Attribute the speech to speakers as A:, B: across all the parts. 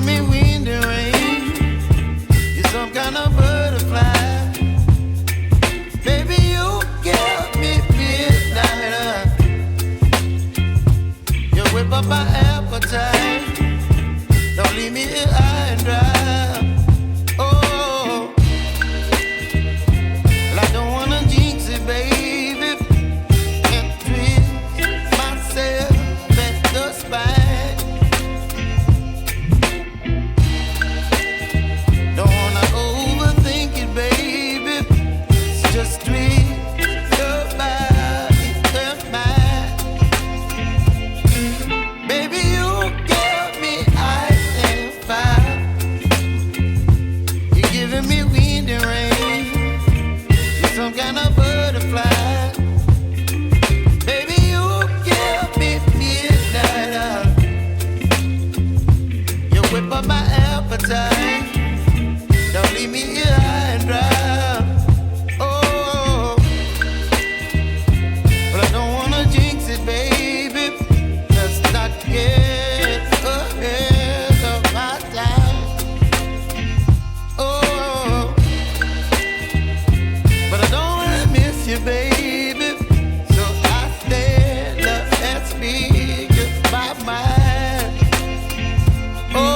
A: giving me wind and rain. You're some kind of butterfly. Baby, you give me midnight. You whip up my appetite. Don't leave me here high and dry. Oh, well, I don't wanna jinx it, baby, and twist myself at the spine. Don't wanna overthink it, baby. It's just twist your body and mine. Baby, you give me ice and fire. You're giving me wind and rain. You're some kind of butterfly. Baby, you give me midnight. You whip up my appetite. Don't leave me here high and dry. Oh, but I don't wanna jinx it, baby. Let's not get ahead of my time. Oh, but I don't wanna miss you, baby. So I stand up and speak my mind. Oh.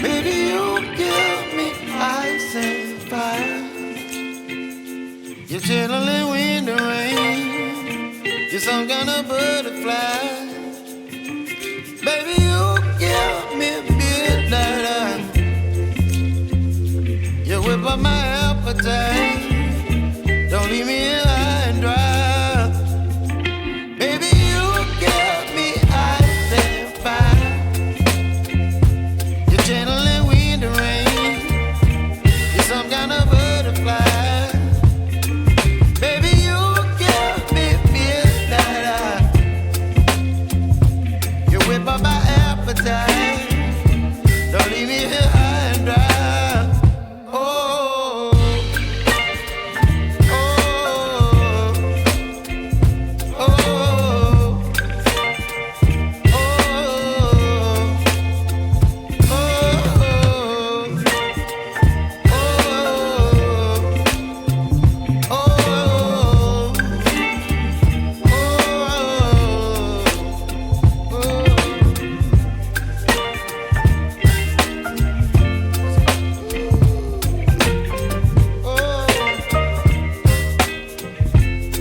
A: Baby, you give me ice and fire. You're chilling wind and rain. You're some kind of butterfly. Baby, you give me midnight. You whip up my appetite.